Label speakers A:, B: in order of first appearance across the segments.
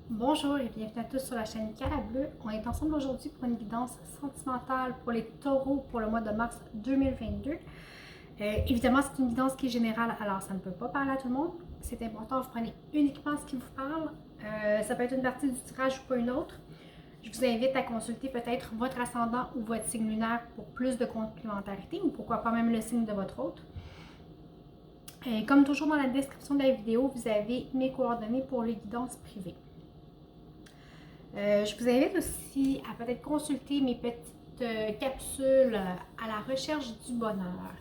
A: Bonjour et bienvenue à tous sur la chaîne Cara Bleu. On est ensemble aujourd'hui pour une guidance sentimentale pour les taureaux pour le mois de mars 2022. Évidemment, c'est une guidance qui est générale, alors ça ne peut pas parler à tout le monde. C'est important, vous prenez uniquement ce qui vous parle. Ça peut être une partie du tirage ou pas une autre. Je vous invite à consulter peut-être votre ascendant ou votre signe lunaire pour plus de complémentarité ou pourquoi pas même le signe de votre autre. Et comme toujours dans la description de la vidéo, vous avez mes coordonnées pour les guidances privées. Je vous invite aussi à peut-être consulter mes petites capsules à la recherche du bonheur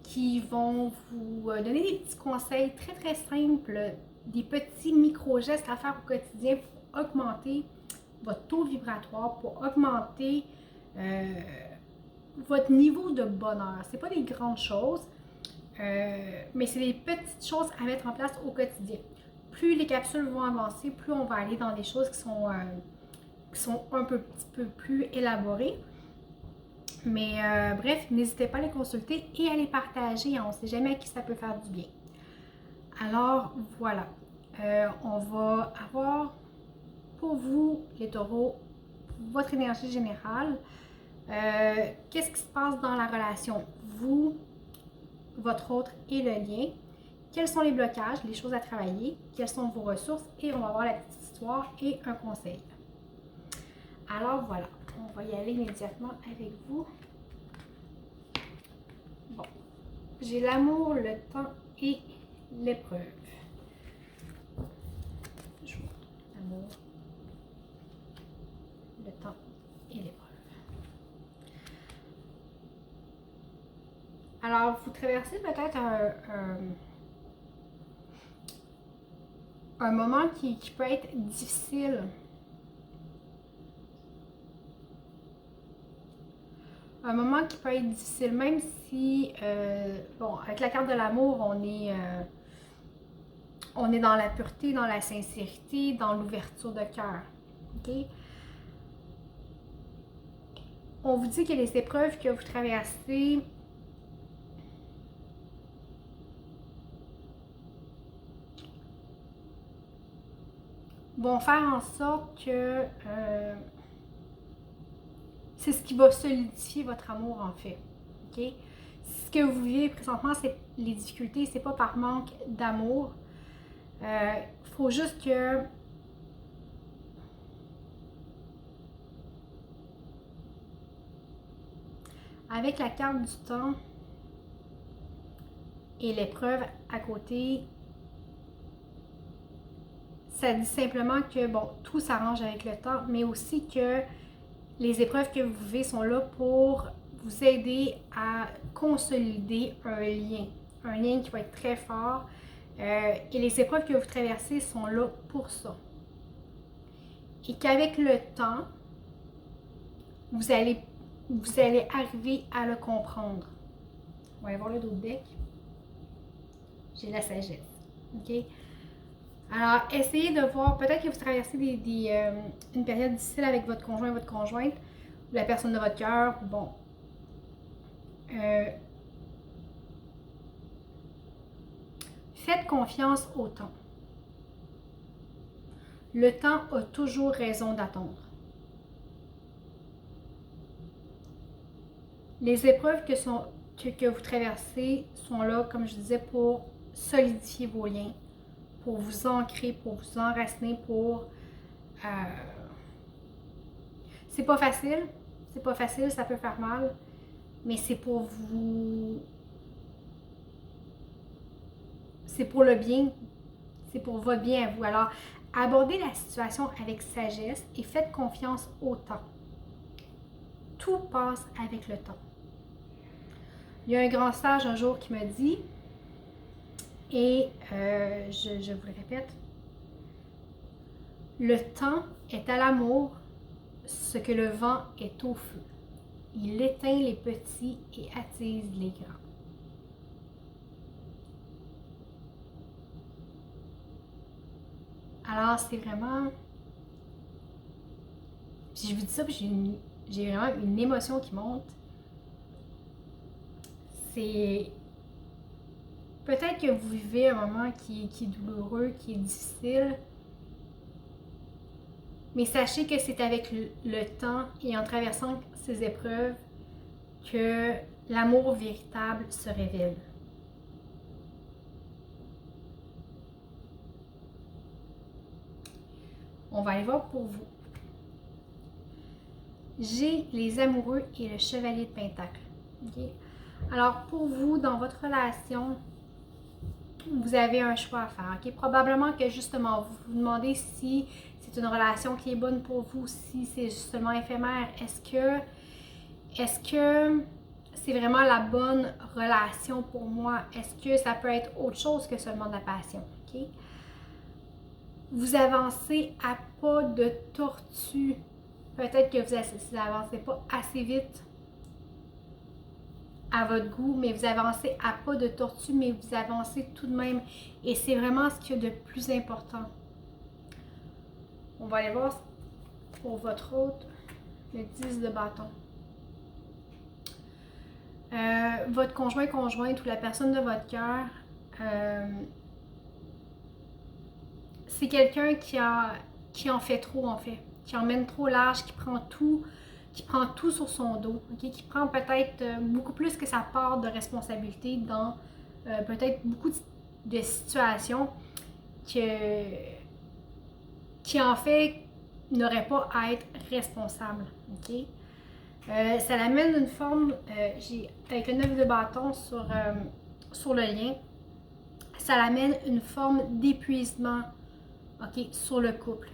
A: qui vont vous donner des petits conseils très très simples, des petits micro-gestes à faire au quotidien pour augmenter votre taux vibratoire, pour augmenter votre niveau de bonheur. Ce n'est pas des grandes choses, mais c'est des petites choses à mettre en place au quotidien. Plus les capsules vont avancer, plus on va aller dans des choses qui sont un petit peu plus élaborées. Mais bref, n'hésitez pas à les consulter et à les partager. On ne sait jamais à qui ça peut faire du bien. Alors voilà, on va avoir pour vous, les taureaux, votre énergie générale. Qu'est-ce qui se passe dans la relation? Vous, votre autre et le lien. Quels sont les blocages, les choses à travailler? Quelles sont vos ressources? Et on va voir la petite histoire et un conseil. Alors voilà, on va y aller immédiatement avec vous. Bon, j'ai l'amour, le temps et l'épreuve. Je vois l'amour, le temps et l'épreuve. Alors, vous traversez peut-être un moment qui peut être difficile. Un moment qui peut être difficile, même si, bon, avec la carte de l'amour, on est dans la pureté, dans la sincérité, dans l'ouverture de cœur. Okay? On vous dit que les épreuves que vous traversez vont faire en sorte que c'est ce qui va solidifier votre amour en fait. Okay? Ce que vous vivez présentement, c'est les difficultés, c'est pas par manque d'amour. Faut juste que avec la carte du temps et l'épreuve à côté, ça dit simplement que bon, tout s'arrange avec le temps, mais aussi que les épreuves que vous vivez sont là pour vous aider à consolider un lien qui va être très fort. Et les épreuves que vous traversez sont là pour ça. Et qu'avec le temps, vous allez arriver à le comprendre. On va voir le dos de deck. J'ai la sagesse. OK? Alors, essayez de voir, peut-être que vous traversez une période difficile avec votre conjoint ou votre conjointe, ou la personne de votre cœur, bon. Faites confiance au temps. Le temps a toujours raison d'attendre. Les épreuves que vous traversez sont là, comme je disais, pour solidifier vos liens, pour vous ancrer, pour vous enraciner, pour... c'est pas facile, ça peut faire mal, mais c'est pour vous... C'est pour le bien, c'est pour votre bien à vous. Alors, abordez la situation avec sagesse et faites confiance au temps. Tout passe avec le temps. Il y a un grand sage un jour qui me dit, et je vous le répète, le temps est à l'amour ce que le vent est au feu. Il éteint les petits et attise les grands. Alors, c'est vraiment... Puis je vous dis ça, puis j'ai vraiment une émotion qui monte. C'est... Peut-être que vous vivez un moment qui est douloureux, qui est difficile. Mais sachez que c'est avec le temps et en traversant ces épreuves que l'amour véritable se révèle. On va aller voir pour vous. J'ai les amoureux et le chevalier de Pentacle. Okay? Alors, pour vous, dans votre relation, vous avez un choix à faire. Okay? Probablement que justement, vous vous demandez si c'est une relation qui est bonne pour vous, si c'est justement éphémère. Est-ce que c'est vraiment la bonne relation pour moi? Est-ce que ça peut être autre chose que seulement de la passion? Okay? Vous avancez à pas de tortue. Peut-être que vous n'avancez pas assez vite à votre goût, mais vous avancez à pas de tortue, mais vous avancez tout de même. Et c'est vraiment ce qu'il y a de plus important. On va aller voir pour votre autre, le 10 de bâton. Votre conjointe ou la personne de votre cœur, c'est quelqu'un qui en fait trop en fait, qui emmène trop large, qui prend tout sur son dos, okay? Qui prend peut-être beaucoup plus que sa part de responsabilité dans peut-être beaucoup de situations qui en fait n'auraient pas à être responsables. Okay? Ça l'amène une forme, avec le 9 de bâton sur le lien, ça l'amène une forme d'épuisement, okay, sur le couple.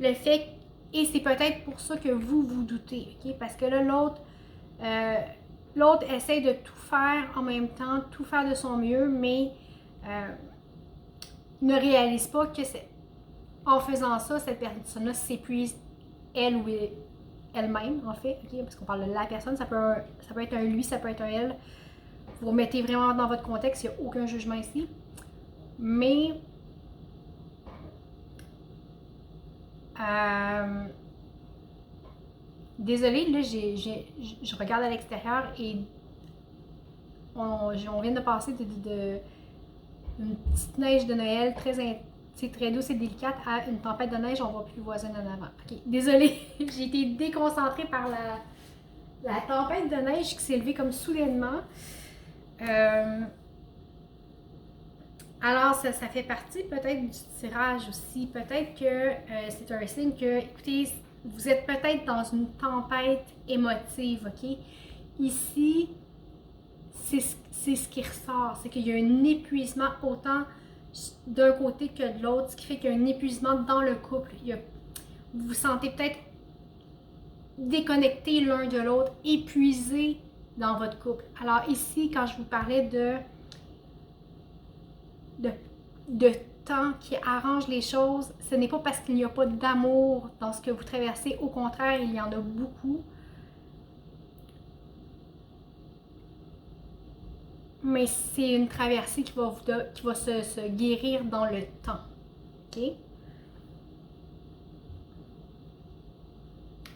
A: Le fait, et c'est peut-être pour ça que vous doutez, okay? Parce que là, l'autre essaie de tout faire en même temps, tout faire de son mieux, mais ne réalise pas que en faisant ça, cette personne-là s'épuise elle ou elle-même, en fait, okay? Parce qu'on parle de la personne, ça peut être un lui, ça peut être un elle. Vous remettez vraiment dans votre contexte, il n'y a aucun jugement ici. Mais désolée, là, je regarde à l'extérieur et on vient de passer une petite neige de Noël très douce et délicate à une tempête de neige, on voit plus le voisin en avant. Okay. Désolée, j'ai été déconcentrée par la tempête de neige qui s'est levée comme soudainement. Alors, ça fait partie peut-être du tirage aussi. Peut-être que c'est un signe que, écoutez, vous êtes peut-être dans une tempête émotive, ok? Ici, c'est ce qui ressort, c'est qu'il y a un épuisement autant d'un côté que de l'autre, ce qui fait qu'il y a un épuisement dans le couple. Vous vous sentez peut-être déconnecté l'un de l'autre, épuisé dans votre couple. Alors ici, quand je vous parlais de temps qui arrange les choses, ce n'est pas parce qu'il n'y a pas d'amour dans ce que vous traversez. Au contraire, il y en a beaucoup. Mais c'est une traversée qui va se guérir dans le temps. OK?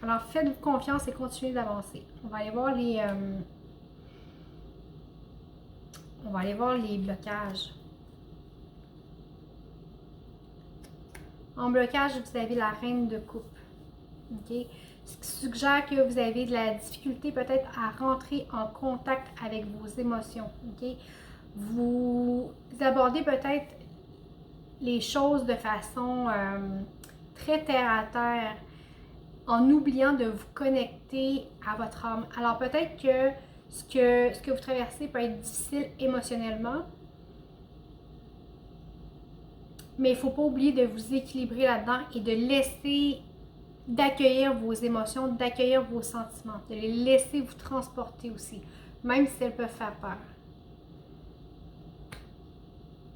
A: Alors, faites-vous confiance et continuez d'avancer. On va aller voir les blocages. En blocage, vous avez la reine de coupe. Okay? Ce qui suggère que vous avez de la difficulté peut-être à rentrer en contact avec vos émotions. Okay? Vous abordez peut-être les choses de façon très terre à terre en oubliant de vous connecter à votre âme. Alors peut-être que ce que vous traversez peut être difficile émotionnellement, mais il ne faut pas oublier de vous équilibrer là-dedans et de laisser, d'accueillir vos émotions, d'accueillir vos sentiments, de les laisser vous transporter aussi, même si elles peuvent faire peur.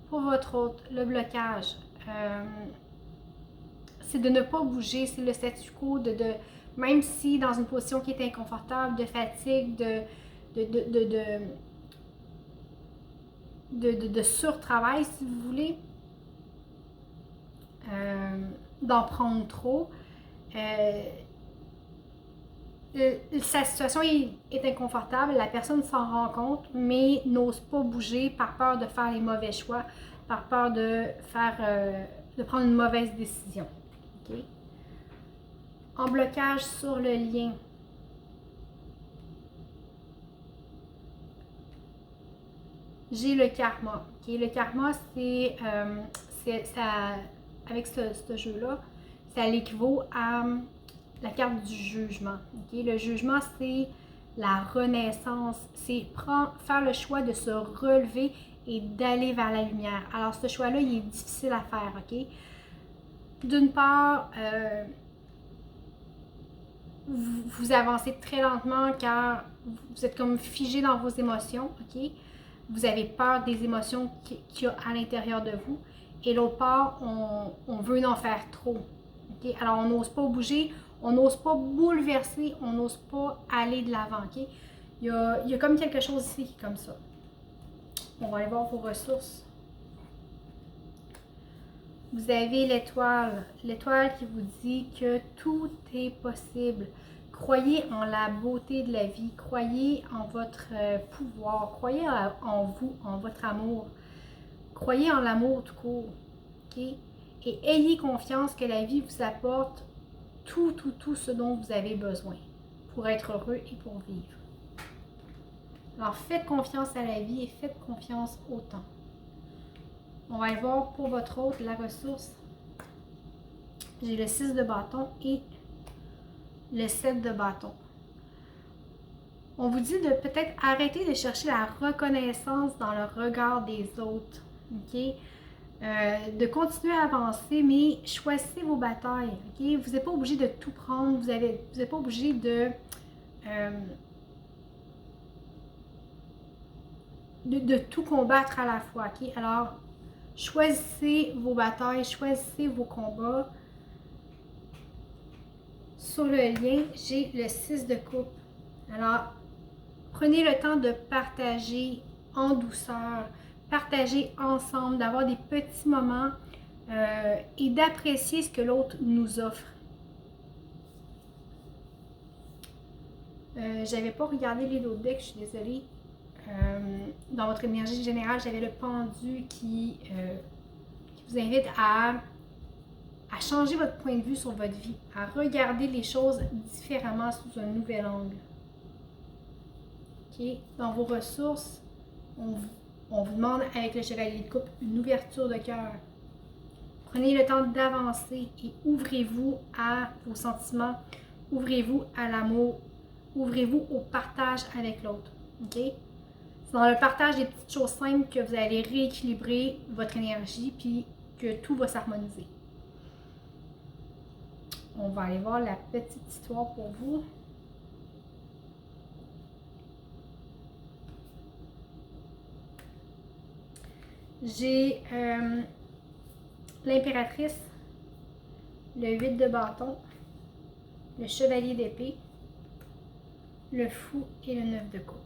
A: Pour votre autre, le blocage, c'est de ne pas bouger, c'est le statu quo, même si dans une position qui est inconfortable, de fatigue, de surtravail, si vous voulez, d'en prendre trop. Sa situation est inconfortable, la personne s'en rend compte, mais n'ose pas bouger par peur de faire les mauvais choix, par peur de prendre une mauvaise décision. Okay? en blocage sur le lien. J'ai le karma. Okay? Le karma, c'est ça, avec ce jeu-là, ça l'équivaut à la carte du jugement. Okay? Le jugement, c'est la renaissance. C'est faire le choix de se relever et d'aller vers la lumière. Alors, ce choix-là, il est difficile à faire. Okay? D'une part, vous avancez très lentement car vous êtes comme figé dans vos émotions. Okay? Vous avez peur des émotions qu'il y a à l'intérieur de vous. Et l'autre part, on veut en faire trop. Okay? Alors, on n'ose pas bouger, on n'ose pas bouleverser, on n'ose pas aller de l'avant. Okay? Il y a comme quelque chose ici qui est comme ça. On va aller voir vos ressources. Vous avez l'étoile qui vous dit que tout est possible. Croyez en la beauté de la vie, croyez en votre pouvoir, croyez en vous, en votre amour. Croyez en l'amour tout court. Okay? Et ayez confiance que la vie vous apporte tout ce dont vous avez besoin pour être heureux et pour vivre. Alors faites confiance à la vie et faites confiance au temps. On va aller voir pour votre autre la ressource. J'ai le 6 de bâton et le 7 de bâton. On vous dit de peut-être arrêter de chercher la reconnaissance dans le regard des autres. Okay? De continuer à avancer, mais choisissez vos batailles. Okay? Vous n'êtes pas obligé de tout prendre. Vous n'êtes pas obligé de tout combattre à la fois. Okay? Alors, choisissez vos batailles, choisissez vos combats. Sur le lien, j'ai le 6 de coupe. Alors, prenez le temps de partager en douceur, partager ensemble, d'avoir des petits moments et d'apprécier ce que l'autre nous offre. J'avais pas regardé les autres decks, je suis désolée. Dans votre énergie générale, j'avais le pendu qui vous invite à changer votre point de vue sur votre vie, à regarder les choses différemment sous un nouvel angle. Okay? Dans vos ressources, on vous demande avec le chevalier de coupe une ouverture de cœur. Prenez le temps d'avancer et ouvrez-vous à vos sentiments, ouvrez-vous à l'amour, ouvrez-vous au partage avec l'autre. Okay? C'est dans le partage des petites choses simples que vous allez rééquilibrer votre énergie puis que tout va s'harmoniser. On va aller voir la petite histoire pour vous. J'ai l'impératrice, le 8 de bâton, le chevalier d'épée, le fou et le 9 de coupe.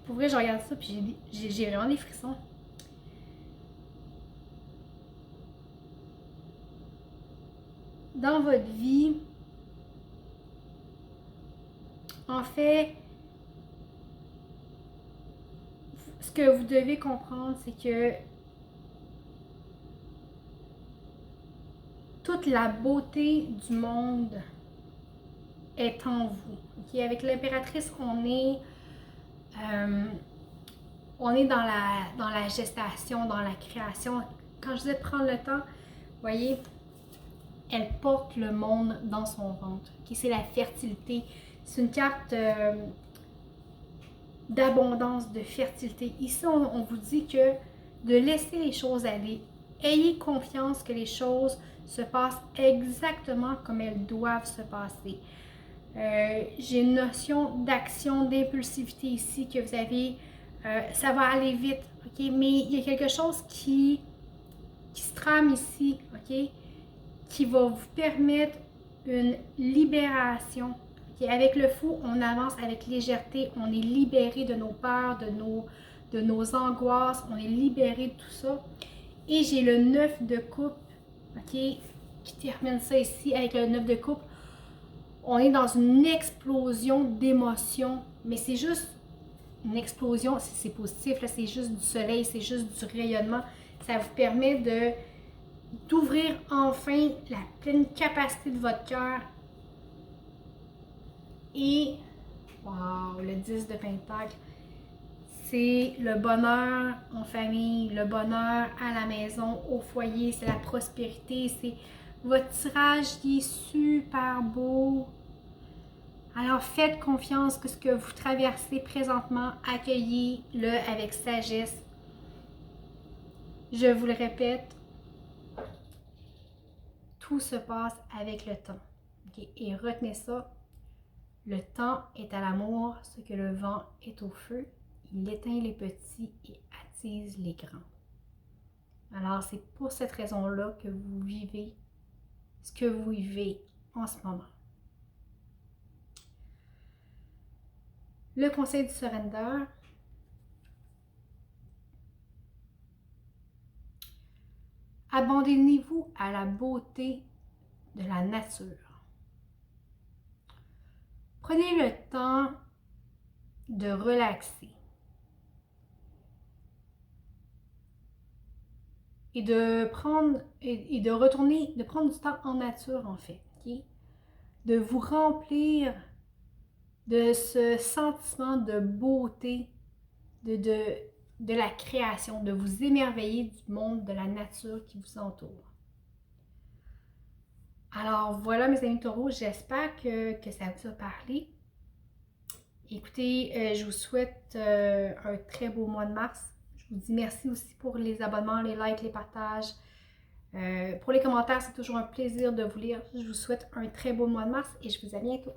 A: Pour vrai, je regarde ça puis j'ai vraiment des frissons. Dans votre vie, en fait, ce que vous devez comprendre, c'est que toute la beauté du monde est en vous. Okay? Avec l'impératrice, on est dans la gestation, dans la création. Quand je disais prendre le temps, vous voyez, elle porte le monde dans son ventre. Okay? C'est la fertilité. C'est une carte d'abondance, de fertilité. Ici, on vous dit que de laisser les choses aller. Ayez confiance que les choses se passent exactement comme elles doivent se passer. J'ai une notion d'action, d'impulsivité ici que vous avez. Ça va aller vite, ok? Mais il y a quelque chose qui se trame ici, ok? Qui va vous permettre une libération. Okay? Avec le fou, on avance avec légèreté, on est libéré de nos peurs, de nos angoisses, on est libéré de tout ça. Et j'ai le 9 de coupe, ok? Qui termine ça ici avec le 9 de coupe. On est dans une explosion d'émotions, mais c'est juste une explosion, c'est positif, là, c'est juste du soleil, c'est juste du rayonnement. Ça vous permet d'ouvrir enfin la pleine capacité de votre cœur. Et, wow, le 10 de Pentacle, c'est le bonheur en famille, le bonheur à la maison, au foyer, c'est la prospérité, c'est votre tirage qui est super beau. Alors faites confiance que ce que vous traversez présentement, accueillez-le avec sagesse. Je vous le répète, tout se passe avec le temps. Okay? Et retenez ça, le temps est à l'amour, ce que le vent est au feu. Il éteint les petits et attise les grands. Alors c'est pour cette raison-là que vous vivez ce que vous vivez en ce moment. Le conseil du surrender. Abandonnez-vous à la beauté de la nature. Prenez le temps de relaxer et de prendre et de retourner, de prendre du temps en nature en fait, okay? De vous remplir de ce sentiment de beauté, de la création, de vous émerveiller du monde, de la nature qui vous entoure. Alors voilà mes amis taureaux, j'espère que ça vous a parlé. Écoutez, je vous souhaite un très beau mois de mars. Je vous dis merci aussi pour les abonnements, les likes, les partages. Pour les commentaires, c'est toujours un plaisir de vous lire. Je vous souhaite un très beau mois de mars et je vous dis à bientôt.